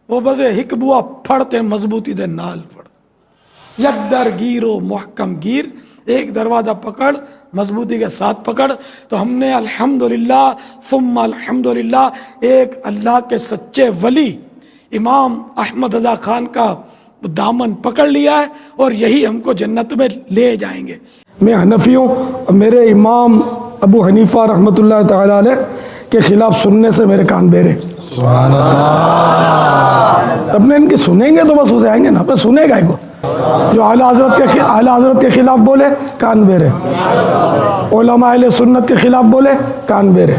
وہ بزے ہک بوا پھڑتے مضبوطی دے نال پھڑ، یک در گیر و محکم گیر، ایک دروازہ پکڑ مضبوطی کے ساتھ پکڑ۔ تو ہم نے الحمدللہ ثم الحمدللہ ایک اللہ کے سچے ولی امام احمد رضا خان کا دامن پکڑ لیا ہے، اور یہی ہم کو جنت میں لے جائیں گے۔ میں حنفی ہوں، میرے امام ابو حنیفہ رحمۃ اللہ تعالی علیہ کے خلاف سننے سے میرے کان بہرے۔ سبحان اللہ۔ اپنے ان کی سنیں گے تو بس اسے آئیں گے نا، اپنے سنے گا کو جو اعلیٰ حضرت کے خلاف بولے کان بہرے، علماء اہل سنت کے خلاف بولے کان بہرے،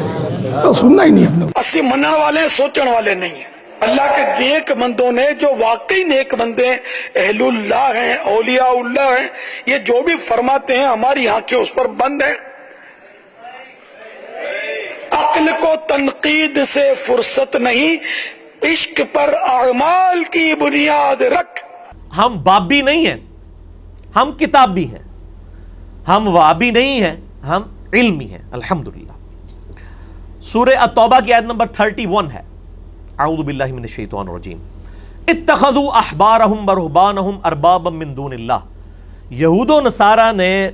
تو سننا ہی نہیں اپنے۔ اسی منن والے سوچن والے نہیں ہیں۔ اللہ کے نیک بندوں نے جو واقعی نیک بندے ہیں، اہل اللہ ہیں، اولیاء اللہ ہیں، یہ جو بھی فرماتے ہیں ہماری آنکھیں اس پر بند ہیں۔ عقل کو تنقید سے فرصت نہیں، عشق پر اعمال کی بنیاد رکھ۔ ہم بابی نہیں ہیں، ہم کتابی ہیں، ہم وابی نہیں ہیں، ہم علمی ہیں الحمدللہ۔ سورہ التوبہ کی آیت نمبر 31 ہے، اعوذ باللہ من الشیطان الرجیم، اتخذوا احبارہم ورہبانہم اربابا من دون اللہ۔ یہود و نصارہ نے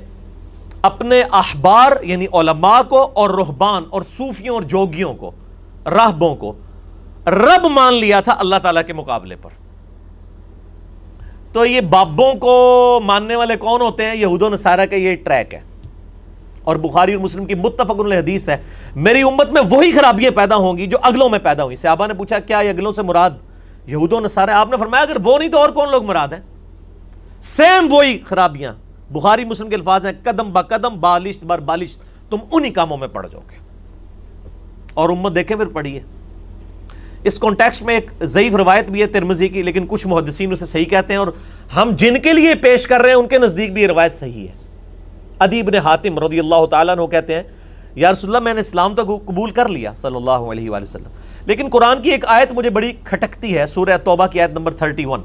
اپنے احبار یعنی علماء کو اور رہبان اور صوفیوں اور جوگیوں کو، راہبوں کو رب مان لیا تھا اللہ تعالیٰ کے مقابلے پر۔ تو یہ بابوں کو ماننے والے کون ہوتے ہیں؟ یہود و نصارہ کا یہ ٹریک ہے، اور بخاری اور مسلم کی متفق علیہ حدیث ہے، میری امت میں وہی خرابیاں پیدا ہوں گی جو اگلوں میں پیدا ہوئی۔ صحابہ نے پوچھا کیا یہ اگلوں سے مراد یہود و نصارہ؟ آپ نے فرمایا اگر وہ نہیں تو اور کون لوگ مراد ہیں؟ سیم وہی خرابیاں، بخاری مسلم کے الفاظ ہیں، قدم با قدم بالشت بر بالشت، تم انہی کاموں میں پڑ جاؤ گے۔ اور امت دیکھیں پھر پڑھی ہے۔ اس کانٹیکسٹ میں ایک ضعیف روایت بھی ہے ترمذی کی، لیکن کچھ محدثین اسے صحیح کہتے ہیں، اور ہم جن کے لیے پیش کر رہے ہیں ان کے نزدیک بھی یہ روایت صحیح ہے۔ عدی بن حاتم رضی اللہ تعالیٰ عنہ کہتے ہیں یا رسول اللہ میں نے اسلام تو قبول کر لیا صلی اللہ علیہ وآلہ وسلم، لیکن قرآن کی ایک آیت مجھے بڑی کھٹکتی ہے، سورہ توبہ کی آیت نمبر 31،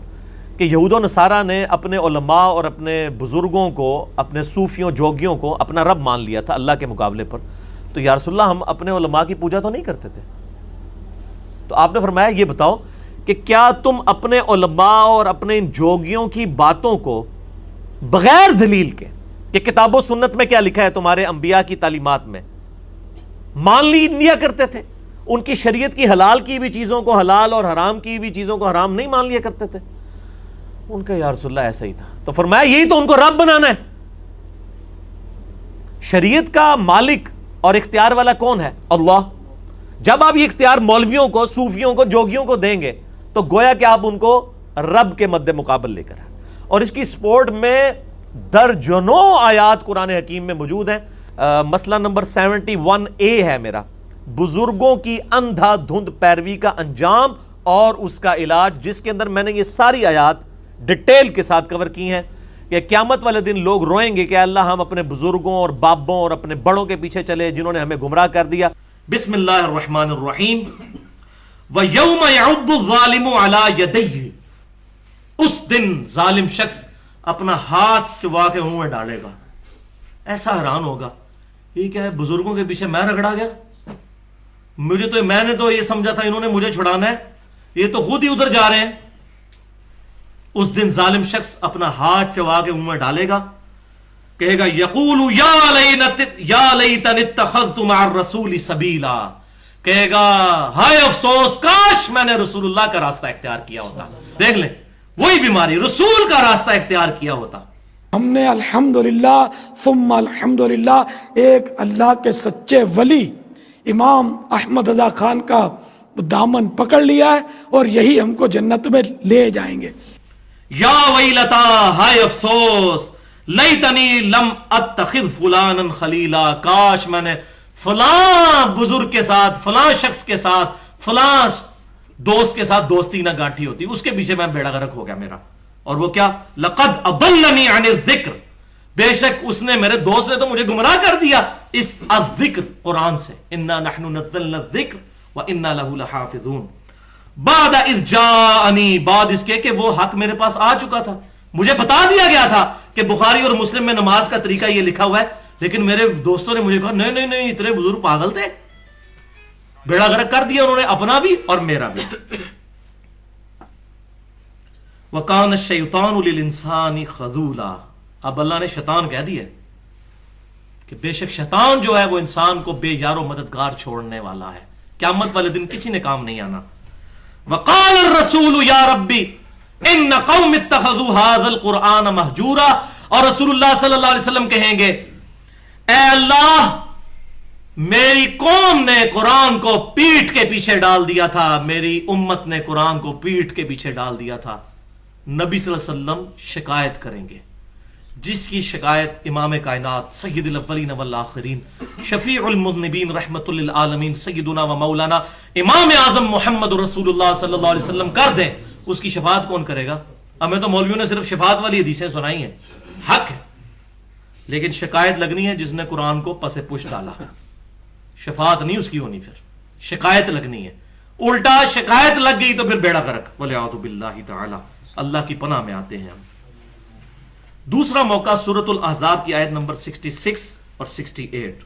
کہ یہود و نصارہ نے اپنے علماء اور اپنے بزرگوں کو، اپنے صوفیوں جوگیوں کو اپنا رب مان لیا تھا اللہ کے مقابلے پر۔ تو یا رسول اللہ ہم اپنے علماء کی پوجا تو نہیں کرتے تھے؟ تو آپ نے فرمایا یہ بتاؤ کہ کیا تم اپنے علماء اور اپنے ان جوگیوں کی باتوں کو بغیر دلیل کے کہ کتاب و سنت میں کیا لکھا ہے تمہارے انبیاء کی تعلیمات میں مان لیا کرتے تھے؟ ان کی شریعت کی حلال کی بھی چیزوں کو حلال اور حرام کی بھی چیزوں کو حرام نہیں مان لیا کرتے تھے؟ ان کا یا رسول اللہ ایسا ہی تھا۔ تو فرمایا یہی تو ان کو رب بنانا ہے۔ شریعت کا مالک اور اختیار والا کون ہے؟ اللہ۔ جب آپ یہ اختیار مولویوں کو، صوفیوں کو، جوگیوں کو دیں گے تو گویا کہ آپ ان کو رب کے مد مقابل لے کر ہیں، اور اس کی سپورٹ میں درجنوں آیات قرآن حکیم میں موجود ہیں۔ مسئلہ نمبر 71A ہے میرا، بزرگوں کی اندھا دھند پیروی کا انجام اور اس کا علاج، جس کے اندر میں نے یہ ساری آیات ڈیٹیل کے ساتھ کور کی ہیں کہ قیامت والے دن لوگ روئیں گے کہ اللہ ہم اپنے بزرگوں اور بابوں اور اپنے بڑوں کے پیچھے چلے جنہوں نے ہمیں گمراہ کر دیا۔ بسم اللہ الرحمن الرحیم۔ وَيَوْمَ يَعُضُّ الظَّالِمُ عَلَى يَدَيْهِ، اس دن ظالم شخص اپنا ہاتھ چبا کے منہ میں ڈالے گا، ایسا حیران ہوگا یہ کیا ہے، بزرگوں کے پیچھے میں رگڑا گیا، میں نے تو یہ سمجھا تھا انہوں نے مجھے چھڑانا ہے، یہ تو خود ہی ادھر جا رہے ہیں۔ اس دن ظالم شخص اپنا ہاتھ چبا کے منہ میں ڈالے گا، کہے گا یقول یا لیتنی اتخذت مع الرسول سبیلا، کہے گا ہائے افسوس کاش میں نے رسول اللہ کا راستہ اختیار کیا ہوتا۔ دیکھ لیں وہی بیماری، رسول کا راستہ اختیار کیا ہوتا۔ ہم نے الحمدللہ ثم الحمدللہ ایک اللہ کے سچے ولی امام احمد رضا خان کا دامن پکڑ لیا ہے، اور یہی ہم کو جنت میں لے جائیں گے۔ یا ویلتا، ہائے افسوس، لیتنی لم اتخذ فلانا خلیلا، کاش میں نے فلاں بزرگ کے ساتھ، فلاں شخص کے ساتھ، فلاں دوست کے ساتھ دوستی نہ گانٹھی ہوتی، اس کے پیچھے میں بیڑا غرق ہو گیا میرا۔ اور وہ کیا؟ لقد اضلنی عن الذکر، بے شک اس نے، میرے دوست نے تو مجھے گمراہ کر دیا اس الذکر قرآن سے، انا نحن نزلنا الذکر وانا له لحافظون، بعد اذ جاءنی، بعد اس کے کہ وہ حق میرے پاس آ چکا تھا، مجھے بتا دیا گیا تھا کہ بخاری اور مسلم میں نماز کا طریقہ یہ لکھا ہوا ہے، لیکن میرے دوستوں نے مجھے کہا نہیں نہیں نہیں، اتنے بزرگ پاگل تھے، بیڑا غرق کر دیا انہوں نے اپنا بھی اور میرا بھی۔ وَقَانَ الشَّيْطَانُ لِلْإِنسَانِ خَذُولًا. اب اللہ نے شیطان کہہ دیا کہ بے شک شیطان جو ہے وہ انسان کو بے یار و مددگار چھوڑنے والا ہے، قیامت والے دن کسی نے کام نہیں آنا. وَقَالَ الرَّسُولُ يَا رَبِّ اِنَّ قَوْمِ اتَّخَذُوا هَذَا الْقُرْآنَ مَهْجُورًا. اور رسول اللہ صلی اللہ علیہ وسلم کہیں گے اے اللہ میری قوم نے قرآن کو پیٹھ کے پیچھے ڈال دیا تھا، میری امت نے قرآن کو پیٹھ کے پیچھے ڈال دیا تھا. نبی صلی اللہ علیہ وسلم شکایت کریں گے، جس کی شکایت امام کائنات سید الاولین والآخرین شفیع المذنبین رحمت للعالمین سیدنا و مولانا امام اعظم محمد رسول اللہ صلی اللہ علیہ وسلم کر دیں، اس کی شفاعت کون کرے گا؟ ہمیں تو مولویوں نے صرف شفاعت والی حدیثیں سنائی ہیں، حق ہے، لیکن شکایت لگنی ہے جس نے قرآن کو پس پش ڈالا. شفاعت نہیں اس کی ہونی، پھر شکایت لگنی ہے. الٹا شکایت لگ گئی تو پھر بیڑا غرق. والعیاذ باللہ تعالی. اللہ کی پناہ میں آتے ہیں ہم. دوسرا موقع سورۃ الاحزاب کی آیت نمبر 66 اور 68.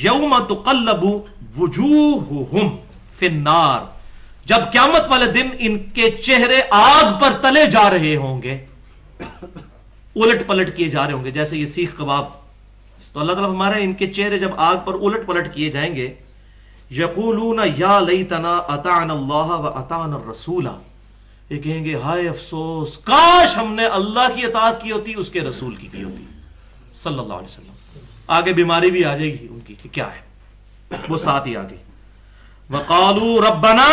یوم تقلب وجوہہم فی النار. جب قیامت والے دن ان کے چہرے آگ پر تلے جا رہے ہوں گے، الٹ پلٹ کیے جا رہے ہوں گے، جیسے یہ سیخ کباب. تو اللہ تعالیٰ ہمارے ان کے چہرے جب آگ پر الٹ پلٹ کیے جائیں گے، یقولون یا لیتنا اطعنا اللہ و اطعنا الرسول. یہ کہیں گے ہائے افسوس، کاش ہم نے اللہ کی اطاعت کی ہوتی، اس کے رسول کی ہوتی صلی اللہ علیہ وسلم. آگے بیماری بھی آ جائے گی ان کی کہ کیا ہے، وہ ساتھ ہی آگے وقالوا ربنا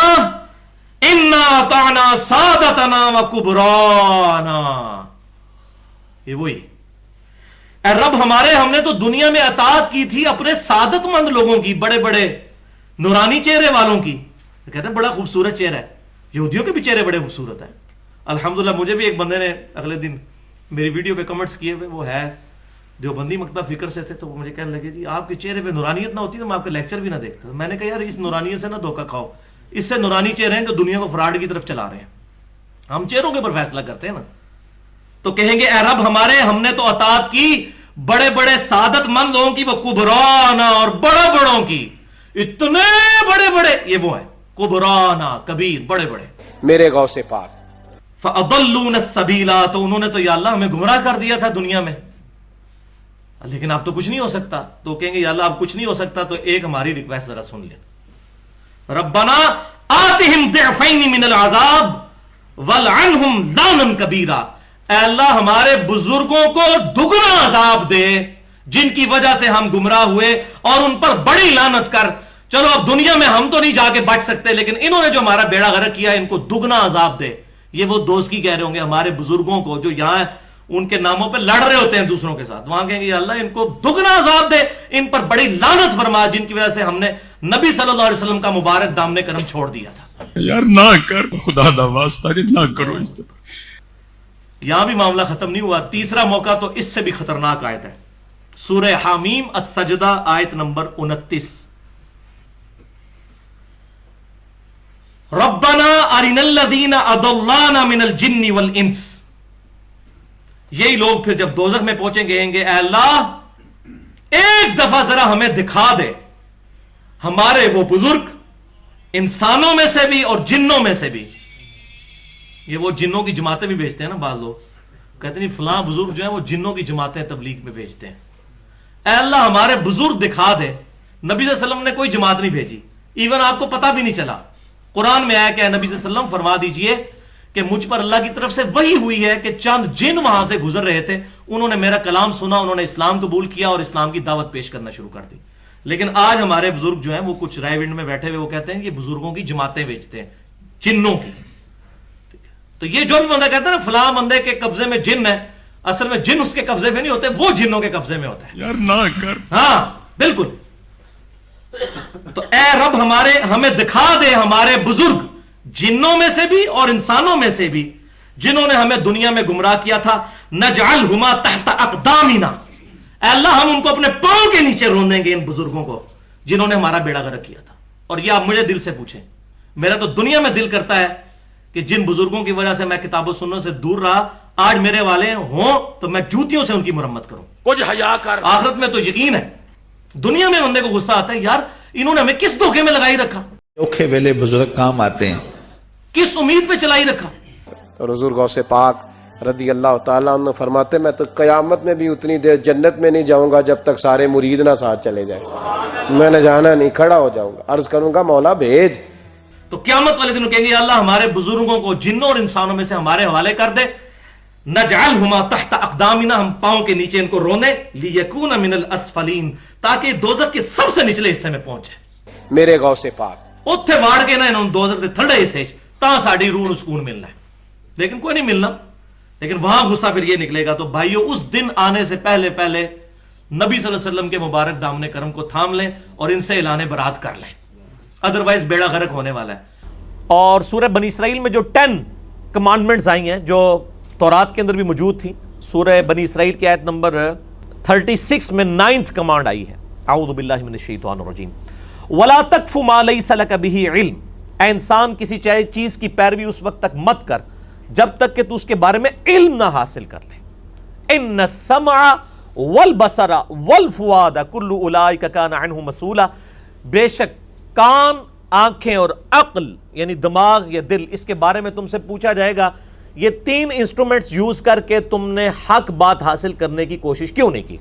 انا اطعنا سادتنا وکبرانا. یہ وہی اے رب ہمارے، ہم نے تو دنیا میں اطاعت کی تھی اپنے سعادت مند لوگوں کی، بڑے بڑے نورانی چہرے والوں کی. کہتے ہیں بڑا خوبصورت چہرہ ہے، یہودیوں کے بھی چہرے بڑے خوبصورت ہیں. الحمدللہ مجھے بھی ایک بندے نے اگلے دن میری ویڈیو پہ کمنٹس کیے ہوئے، وہ ہے دیوبندی مکتبہ فکر سے تھے، تو وہ مجھے کہنے لگے جی آپ کے چہرے پہ نورانیت نہ ہوتی تو میں آپ کا لیکچر بھی نہ دیکھتا. میں نے کہا یار اس نورانیت سے نہ دھوکہ کھاؤ، اس سے نورانی چہرے ہیں جو دنیا کو فراڈ کی طرف چلا رہے ہیں. ہم چہروں کے اوپر فیصلہ کرتے ہیں نا. تو کہیں گے اے رب ہمارے، ہم نے تو اطاعت کی بڑے بڑے سعادت مند لوگوں کی، وہ کبرانا اور بڑے بڑوں کی، اتنے بڑے بڑے، یہ وہ ہے کبرانا کبیر، بڑے بڑے. میرے غوث پاک فَأَضَلُّونَ السَّبِيلَ. تو انہوں نے تو یا اللہ ہمیں گمراہ کر دیا تھا دنیا میں، لیکن اب تو کچھ نہیں ہو سکتا. تو کہیں گے یا اللہ اب کچھ نہیں ہو سکتا، تو ایک ہماری ریکویسٹ ذرا سن لے. ربنا آتہم ضعفین من العذاب والعنہم لانا کبیرا. اے اللہ ہمارے بزرگوں کو دگنا عذاب دے جن کی وجہ سے ہم گمراہ ہوئے، اور ان پر بڑی لعنت کر. چلو اب دنیا میں ہم تو نہیں جا کے بچ سکتے، لیکن انہوں نے جو ہمارا بیڑا غرق کیا ان کو دگنا عذاب دے. یہ وہ دوست کی کہہ رہے ہوں گے ہمارے بزرگوں کو جو یہاں ان کے ناموں پہ لڑ رہے ہوتے ہیں دوسروں کے ساتھ، وہاں کہیں گے یا اللہ ان کو دگنا عذاب دے، ان پر بڑی لعنت فرما جن کی وجہ سے ہم نے نبی صلی اللہ علیہ وسلم کا مبارک دامن کرم چھوڑ دیا تھا. یار نہ کر، خدا دا واسطہ نہ کرو اس طرح. یہاں بھی معاملہ ختم نہیں ہوا. تیسرا موقع تو اس سے بھی خطرناک آیت ہے، سورہ حامیم السجدہ آیت نمبر 29. ربنا ارنا الذین اضلانا من الجن والانس. یہی لوگ پھر جب دوزخ میں پہنچیں گے کہیں گے اے اللہ ایک دفعہ ذرا ہمیں دکھا دے ہمارے وہ بزرگ انسانوں میں سے بھی اور جنوں میں سے بھی. یہ وہ جنوں کی جماعتیں بھی بھیجتے ہیں نا بعض لوگ، کہتے ہیں فلاں بزرگ جو ہیں وہ جنوں کی جماعتیں تبلیغ میں بھیجتے ہیں. اے اللہ ہمارے بزرگ دکھا دے. نبی صلی اللہ علیہ وسلم نے کوئی جماعت نہیں بھیجی، ایون آپ کو پتہ بھی نہیں چلا. قرآن میں آیا کہ نبی صلی اللہ علیہ وسلم فرما دیجئے کہ مجھ پر اللہ کی طرف سے وحی ہوئی ہے کہ چند جن وہاں سے گزر رہے تھے، انہوں نے میرا کلام سنا، انہوں نے اسلام قبول کیا اور اسلام کی دعوت پیش کرنا شروع کر دی. لیکن آج ہمارے بزرگ جو ہیں وہ کچھ رائے ونڈ میں بیٹھے ہوئے وہ کہتے ہیں کہ بزرگوں کی جماعتیں بیچتے ہیں، جنوں کی. تو یہ جو بھی بندہ کہتا ہے نا فلاں بندے کے قبضے میں جن ہے، اصل میں جن اس کے قبضے میں نہیں ہوتے، وہ جنوں کے قبضے میں ہوتا ہے. یار نہ کر. ہاں بالکل. تو اے رب ہمارے، ہمیں دکھا دے ہمارے بزرگ جنوں میں سے بھی اور انسانوں میں سے بھی جنہوں نے ہمیں دنیا میں گمراہ کیا تھا. نجعلہما تحت اقدامنا. اے اللہ ہم ان کو اپنے پاؤں کے نیچے رون دیں گے ان بزرگوں کو جنہوں نے ہمارا بیڑا غرق کیا تھا. اور یہ آپ مجھے دل سے پوچھیں، میرا تو دنیا میں دل کرتا ہے کہ جن بزرگوں کی وجہ سے میں کتاب و سنت سے دور رہا، آج میرے والے ہوں تو میں جوتیوں سے ان کی مرمت کروں. کچھ حیا کر. آخرت میں تو یقین ہے. دنیا میں بندے کو غصہ آتا ہے یار انہوں نے ہمیں کس دھوکے میں لگائی رکھا، اوکھے ویلے بزرگ کام آتے ہیں، کس امید پہ چلائی رکھا. اور حضور غوث پاک رضی اللہ تعالیٰ عنہ فرماتے میں تو قیامت میں بھی اتنی دیر جنت میں نہیں جاؤں گا جب تک سارے مرید نہ ساتھ چلے جائیں. میں نے جانا نہیں, کھڑا ہو جاؤں گا, عرض کروں گا مولا بھیج. تو قیامت والے دن کہیں گے اللہ ہمارے بزرگوں کو جنوں اور انسانوں میں سے ہمارے حوالے کر دے, نجعلہما تحت اقدامنا, ہم پاؤں کے نیچے ان کو رونے, لیکون من الاسفلین, تاکہ دوزخ کے سب سے نچلے حصے میں پہنچے. میرے غوث پاک اتھے واڑ کے نا انہوں دوزخ دے تھڑے حصے تا ساڑی روح سکون ملنا ہے, لیکن کوئی نہیں ملنا. لیکن وہاں غصہ پھر یہ نکلے گا. تو بھائیو اس دن آنے سے پہلے پہلے نبی صلی اللہ علیہ وسلم کے مبارک دامن کرم کو تھام لیں اور ان سے اعلان برات کر لیں, ادروائز بیڑا غرق ہونے والا ہے. اور سورہ بنی اسرائیل میں جو 10 کمانڈمنٹس آئی ہیں جو تورات کے اندر بھی موجود تھیں, سورہ بنی اسرائیل کی آیت نمبر 36 میں 9th کمانڈ آئی ہے, اعوذ باللہ من الشیطان الرجیم, وَلَا تَقْفُ مَا لَيْسَ لَكَ بِهِ عِلْم, اے انسان کسی چیز کی پیروی اس وقت تک مت کر جب تک کہ تو اس کے بارے میں علم نہ حاصل کر لے. اِنَّ السَّمْعَ وَالْبَصَرَ وَالْفُؤَادَ كُلُّ أُولَٰئِكَ كَانَ عَنْهُ مَسْئُولًا, بے شک کان, آنکھیں اور عقل یعنی دماغ یا دل, اس کے بارے میں تم سے پوچھا جائے گا. یہ 3 انسٹرومنٹس یوز کر کے تم نے حق بات حاصل کرنے کی کوشش کیوں نہیں کی.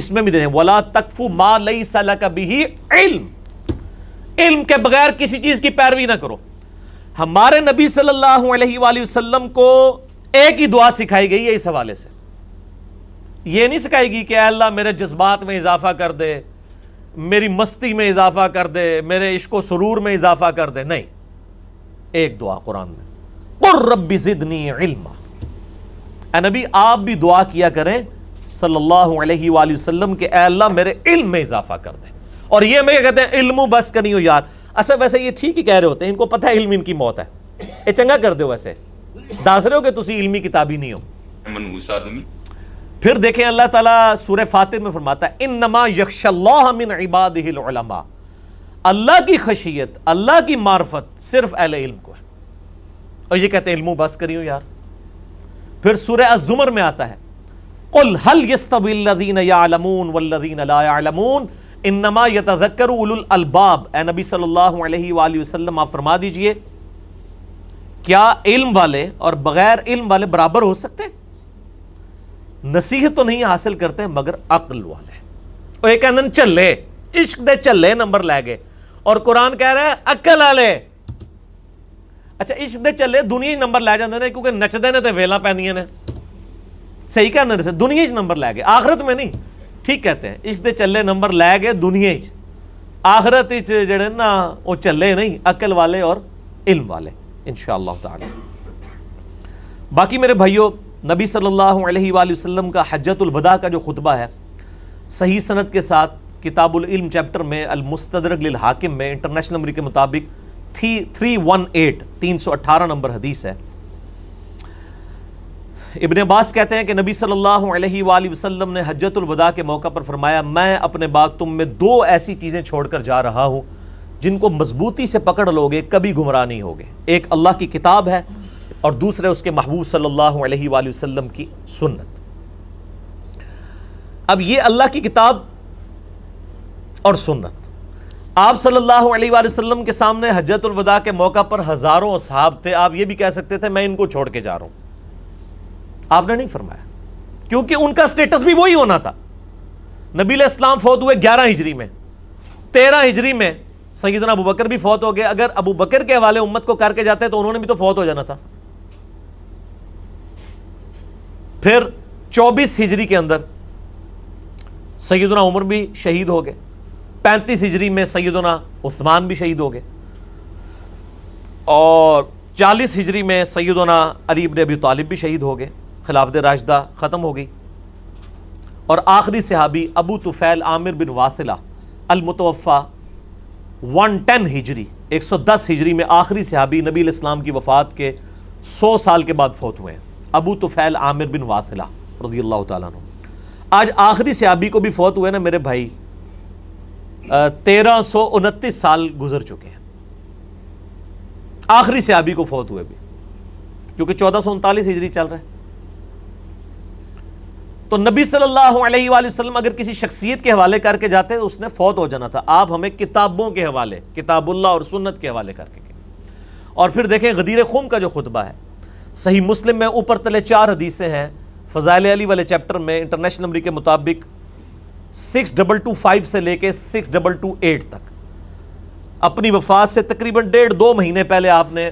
اس میں بھی دیکھیں وَلَا تَقْفُ مَا لَيْسَ لَكَ بِهِ عِلْم, علم کے بغیر کسی چیز کی پیروی نہ کرو. ہمارے نبی صلی اللہ علیہ وآلہ وسلم کو ایک ہی دعا سکھائی گئی ہے اس حوالے سے. یہ نہیں سکھائی گئی کہ اے اللہ میرے جذبات میں اضافہ کر دے, میری مستی میں اضافہ کر دے, میرے عشق و سرور میں اضافہ کر دے. نہیں, ایک دعا قرآن میں, قُلْ رَبِّ زِدْنِي عِلْمًا. اے نبی آپ بھی دعا کیا کریں صلی اللہ علیہ وآلہ وسلم کہ اے اللہ میرے علم میں اضافہ کر دے. اور یہ میں کہتے ہیں علم بس کرنی ہو یار, اصل ویسے یہ ٹھیک ہی کہہ رہے ہوتے ہیں, ان کو پتہ ہے علم ان کی موت ہے, یہ چنگا کر دے. ویسے دس رہے ہو کہ تسی علمی کتابی نہیں ہو. پھر دیکھیں اللہ تعالیٰ سورہ فاتر میں فرماتا ہے انما یخشی اللہ من عبادہ العلماء, اللہ کی خشیت, اللہ کی معرفت صرف اہل علم کو ہے. اور یہ کہتے ہیں علم بس کری ہو یار. پھر سورہ الزمر میں آتا ہے قل هل يستوي الذين يعلمون والذين لا يعلمون انما يتذکر اولو الالباب. اے نبی صلی اللہ علیہ وآلہ وسلم آپ فرما دیجئے کیا علم والے اور بغیر علم والے برابر ہو سکتے؟ نصیحت تو نہیں حاصل کرتے مگر عقل والے. اور ایک اندن چلے عشق دے چلے نمبر لے گئے, اور قرآن کہہ رہا ہے عقل والے. اچھا عشق دے چلے دنیا نمبر لے جاندے نے کیونکہ نچدے نے تے ویلاں پیندیاں نے, صحیح کہنے سے دنیا نمبر لے گئے, آخرت میں نہیں. ٹھیک کہتے ہیں عشق دے چلے نمبر لے گئے دنیا چ, آخرت جڑے نا وہ چلے نہیں, عقل والے اور علم والے انشاءاللہ تعالی. باقی میرے بھائیوں نبی صلی اللہ علیہ وآلہ وسلم کا حجۃ الوداع کا جو خطبہ ہے صحیح سند کے ساتھ کتاب العلم چیپٹر میں المستدرک للحاکم میں انٹرنیشنل نمبر کے مطابق 318 نمبر حدیث ہے. ابن عباس کہتے ہیں کہ نبی صلی اللہ علیہ وآلہ وسلم نے حجۃ الوداع کے موقع پر فرمایا میں اپنے بعد تم میں 2 ایسی چیزیں چھوڑ کر جا رہا ہوں جن کو مضبوطی سے پکڑ لوگے کبھی گمراہ نہیں ہوگے. ایک اللہ کی کتاب ہے اور دوسرے اس کے محبوب صلی اللہ علیہ وآلہ وسلم کی سنت. اب یہ اللہ کی کتاب اور سنت, آپ صلی اللہ علیہ وآلہ وسلم کے سامنے حجۃ الوداع کے موقع پر ہزاروں اصحاب تھے, آپ یہ بھی کہہ سکتے تھے میں ان کو چھوڑ کے جا رہا ہوں. آپ نے نہیں فرمایا کیونکہ ان کا سٹیٹس بھی وہی ہونا تھا. نبی علیہ السلام فوت ہوئے 11 ہجری میں, 13 ہجری میں سیدنا ابو بکر بھی فوت ہو گئے. اگر ابو بکر کے حوالے امت کو کر کے جاتے تو انہوں نے بھی تو فوت ہو جانا تھا. پھر 24 ہجری کے اندر سیدنا عمر بھی شہید ہو گئے, 35 ہجری میں سیدنا عثمان بھی شہید ہو گئے, اور 40 ہجری میں سیدنا علی بن ابی طالب بھی شہید ہو گئے, خلافت راشدہ ختم ہو گئی. اور آخری صحابی ابو طفیل عامر بن واثلہ المتوفى 110 ہجری 110 ہجری میں آخری صحابی نبی علیہ السلام کی وفات کے 100 سال کے بعد فوت ہوئے ہیں, ابو طفیل عامر بن واثلہ رضی اللہ تعالیٰ عنہ. آج آخری صحابی کو بھی فوت ہوئے نا میرے بھائی 1329 سال گزر چکے ہیں, آخری صحابی کو فوت ہوئے بھی, کیونکہ 1439 ہجری چل رہا ہے. تو نبی صلی اللہ علیہ وآلہ وسلم اگر کسی شخصیت کے حوالے کر کے جاتے اس نے فوت ہو جانا تھا. آپ ہمیں کتابوں کے حوالے, کتاب اللہ اور سنت کے حوالے کر کے. اور پھر دیکھیں غدیر خم کا جو خطبہ ہے، صحیح مسلم میں اوپر تلے 4 حدیثیں ہیں، فضائل علی والے چیپٹر میں انٹرنیشنل نمبر کے مطابق 6225 سے لے کے 6228 تک، اپنی وفات سے تقریباً 1.5-2 مہینے پہلے آپ نے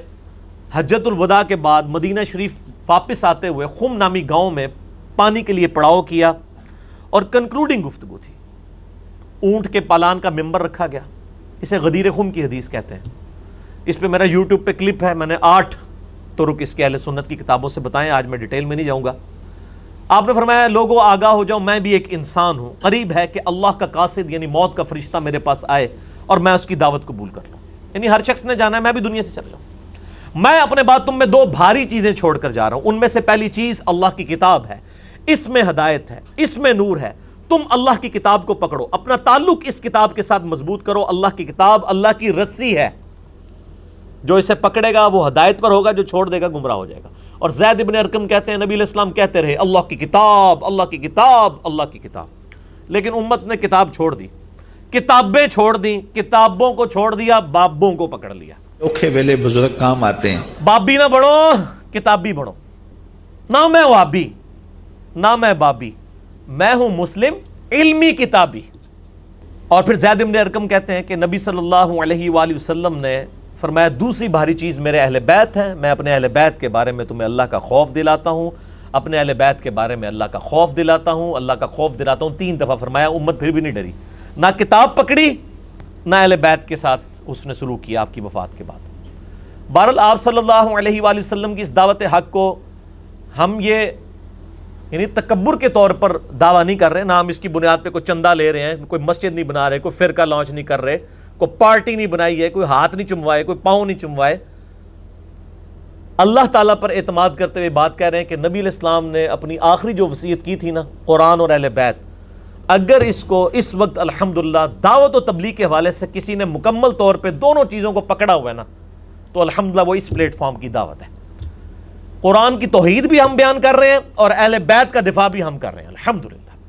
حجۃ الوداع کے بعد مدینہ شریف واپس آتے ہوئے خم نامی گاؤں میں پانی کے لیے پڑاؤ کیا، اور کنکلوڈنگ گفتگو تھی، اونٹ کے پالان کا ممبر رکھا گیا، اسے غدیر خم کی حدیث کہتے ہیں۔ اس پہ میرا یوٹیوب پہ کلپ ہے، میں نے 8 طرق اس کے اہل سنت کی کتابوں سے بتائیں، آج میں ڈیٹیل میں نہیں جاؤں گا۔ آپ نے فرمایا لوگوں آگاہ ہو جاؤ، میں بھی ایک انسان ہوں، قریب ہے کہ اللہ کا قاصد یعنی موت کا فرشتہ میرے پاس آئے اور میں اس کی دعوت قبول کر لوں، یعنی ہر شخص نے جانا ہے، میں بھی دنیا سے چلا جاؤں۔ میں اپنے بعد تم میں 2 بھاری چیزیں چھوڑ کر جا رہا ہوں، ان میں سے پہلی چیز اللہ کی کتاب ہے، اس میں ہدایت ہے، اس میں نور ہے، تم اللہ کی کتاب کو پکڑو، اپنا تعلق اس کتاب کے ساتھ مضبوط کرو۔ اللہ کی کتاب اللہ کی رسی ہے، جو اسے پکڑے گا وہ ہدایت پر ہوگا، جو چھوڑ دے گا گمراہ ہو جائے گا۔ اور زید ابن ارقم کہتے ہیں نبی علیہ السلام کہتے رہے اللہ کی کتاب، اللہ کی کتاب، اللہ کی کتاب، لیکن امت نے کتاب چھوڑ دی، کتابیں چھوڑ دیں، کتابوں کو چھوڑ دیا، بابوں کو پکڑ لیا۔ اوکھے ویلے بزرگ کام آتے ہیں۔ بابی نہ بڑھو، کتابی بڑھو۔ نہ میں وابی، نہ میں بابی، میں ہوں مسلم علمی کتابی۔ اور پھر زید ابن ارقم کہتے ہیں کہ نبی صلی اللہ علیہ وآلہ وسلم نے فرمایا دوسری بھاری چیز میرے اہل بیت ہیں، میں اپنے اہل بیت کے بارے میں تمہیں اللہ کا خوف دلاتا ہوں، اپنے اہل بیت کے بارے میں اللہ کا خوف دلاتا ہوں، اللہ کا خوف دلاتا ہوں۔ 3 دفعہ فرمایا، امت پھر بھی نہیں ڈری، نہ کتاب پکڑی، نہ اہل بیت کے ساتھ اس نے سلوک کیا آپ کی وفات کے بعد۔ بہرحال آپ صلی اللہ علیہ وآلہ وسلم کی اس دعوت حق کو ہم یہ یعنی تکبر کے طور پر دعویٰ نہیں کر رہے، نہ ہم اس کی بنیاد پہ کوئی چندہ لے رہے ہیں، کوئی مسجد نہیں بنا رہے، کوئی فرقہ لانچ نہیں کر رہے، کوئی پارٹی نہیں بنائی ہے، کوئی ہاتھ نہیں چموائے، کوئی پاؤں نہیں چموائے۔ اللہ تعالیٰ پر اعتماد کرتے ہوئے بات کہہ رہے ہیں کہ نبی علیہ السلام نے اپنی آخری جو وصیت کی تھی نا، قرآن اور اہل بیت، اگر اس کو اس وقت الحمدللہ دعوت و تبلیغ کے حوالے سے کسی نے مکمل طور پہ دونوں چیزوں کو پکڑا ہوا ہے نا، تو الحمدللہ وہ اس پلیٹ فارم کی دعوت ہے۔ قرآن کی توحید بھی ہم بیان کر رہے ہیں اور اہل بیت کا دفاع بھی ہم کر رہے ہیں، الحمدللہ۔